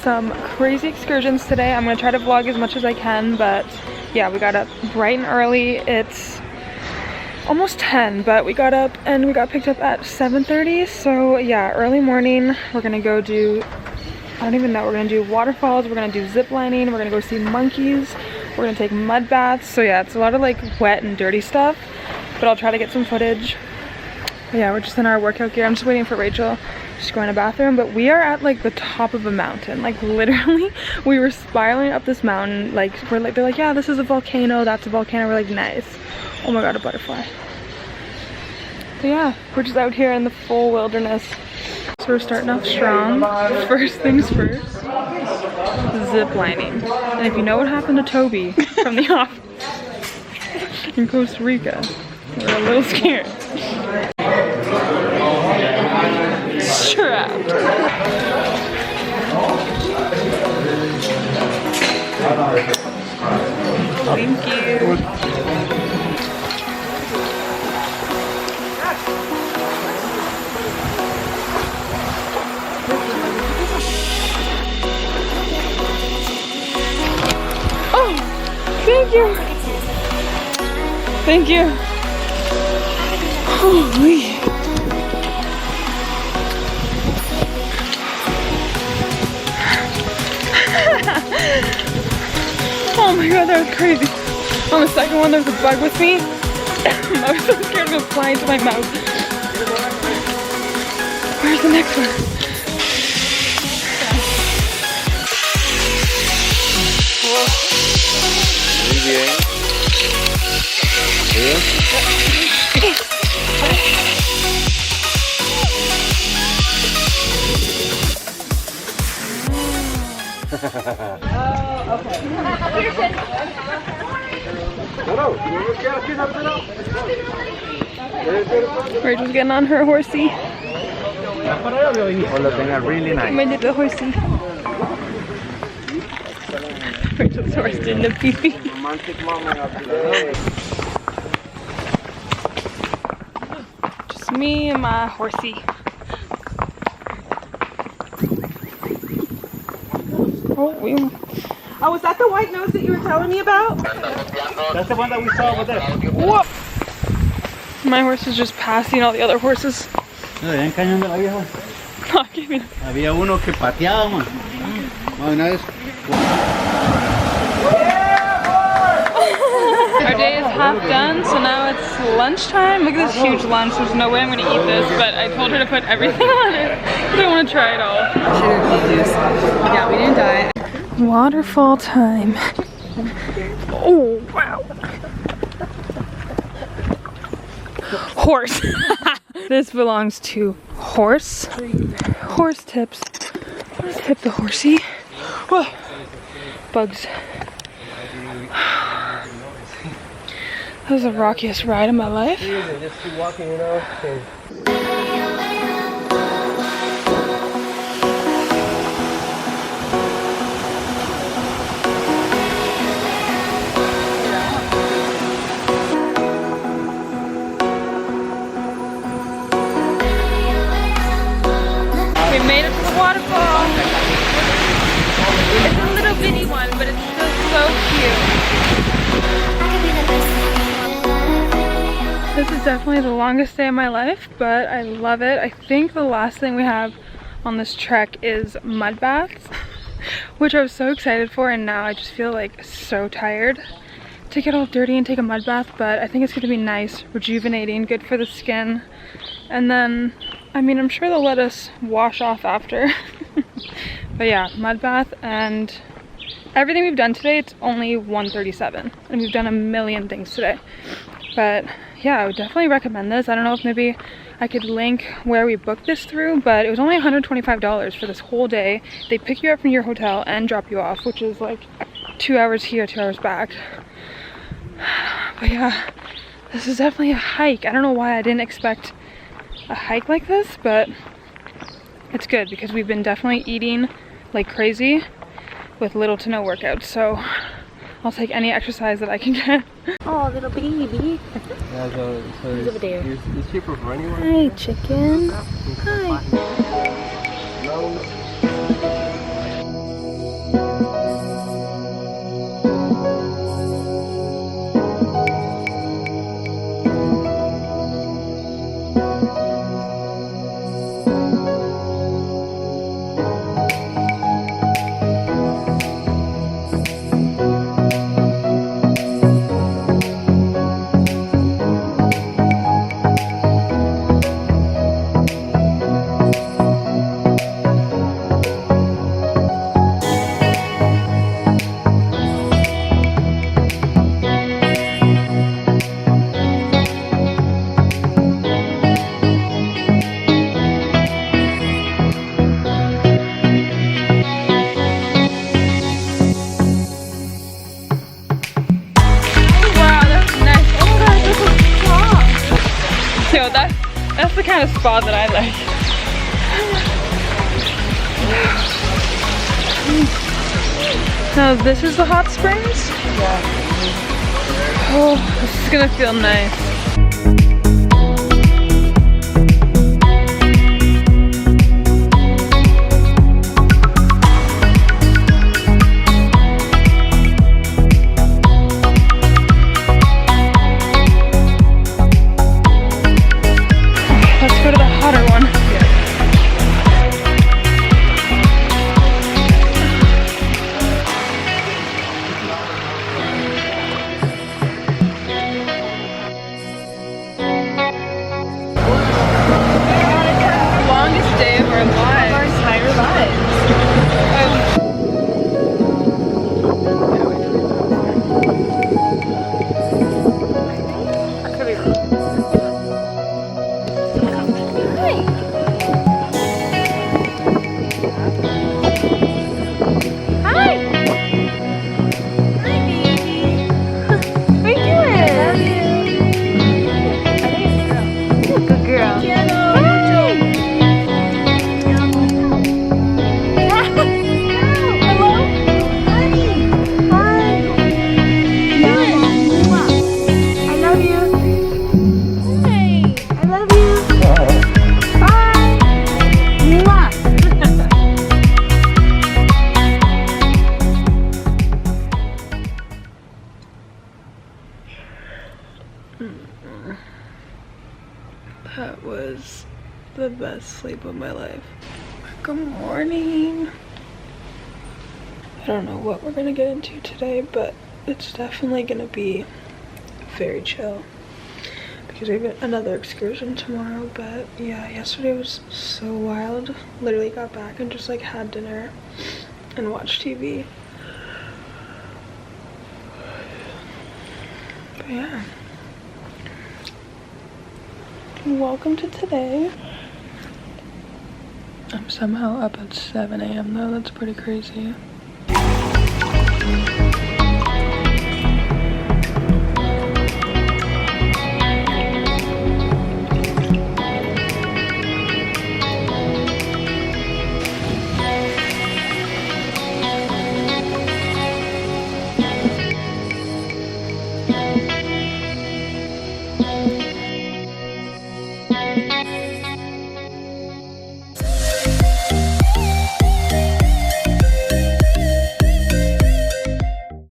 some crazy excursions today. I'm gonna try to vlog as much as I can, but yeah, we got up bright and early. It's almost 10, but we got up and we got picked up at 7:30. So yeah, early morning. We're gonna go do, I don't even know, we're gonna do waterfalls, we're gonna do zip lining, we're gonna go see monkeys, we're gonna take mud baths. So yeah, it's a lot of like wet and dirty stuff, but I'll try to get some footage. But yeah, we're just in our workout gear. I'm just waiting for Rachel. She's going to the bathroom, but we are at like the top of a mountain. Like literally, we were spiraling up this mountain. Like they're like, yeah, this is a volcano, that's a volcano. We're like, nice. Oh my god, a butterfly. So yeah, we're just out here in the full wilderness. So we're starting off strong. First things first, zip lining. And if you know what happened to Toby from The Office in Costa Rica, we're a little scared. Strapped. Thank you. Oh, thank you. Thank you. Holy. Oh my god, that was crazy. On the second one, there was a bug with me. I was so scared of it flying into my mouth. Where's the next one? Rachel's getting on her horsey. Really nice. My little horsey. Rachel's horse didn't a pee-pee. Just me and my horsey. Oh, was that the white nose that you were telling me about? That's the one that we saw over there. Whoa! My horse is just passing all the other horses. ¿En cañón de la vieja? No, qué mira. Había uno que pateaba, man. Una vez. Our day is half done, so now it's lunchtime. Look at this huge lunch. There's no way I'm gonna eat this, but I told her to put everything on it because I want to try it all. Sugar cane juice. Yeah, we didn't die. Waterfall time. Oh, wow. Horse. This belongs to horse. Horse tips. Let's tip the horsey. Whoa. Bugs. That was the rockiest ride of my life. Just keep walking, you know. We made it to the waterfall. It's a little bitty one, but it's still so cute. This is definitely the longest day of my life, but I love it. I think the last thing we have on this trek is mud baths, which I was so excited for, and now I just feel like so tired to get all dirty and take a mud bath, but I think it's going to be nice, rejuvenating, good for the skin. And then, I mean, I'm sure they'll let us wash off after. But yeah, mud bath, and everything we've done today, it's only $137, and we've done a million things today. But yeah, I would definitely recommend this. I don't know if maybe I could link where we booked this through, but it was only $125 for this whole day. They pick you up from your hotel and drop you off, which is like 2 hours here, 2 hours back. But yeah, this is definitely a hike. I don't know why I didn't expect a hike like this, but it's good because we've been definitely eating like crazy with little to no workouts, so I'll take any exercise that I can get. Oh, little baby. Yeah, so He's over there. Is cheaper for anyone? Hi, chicken. Hi. No. That's the kind of spa that I like. Now this is the hot springs? Yeah. Oh, this is gonna feel nice. Let's go to the hotter one. Longest day of our lives. Our entire lives. I could be wrong. That was the best sleep of my life. Good morning. I don't know what we're gonna get into today, but it's definitely gonna be very chill because we have another excursion tomorrow. But yeah, yesterday was so wild. Literally got back and just like had dinner and watched TV. But yeah. Welcome to today. I'm somehow up at 7 a.m. though, that's pretty crazy.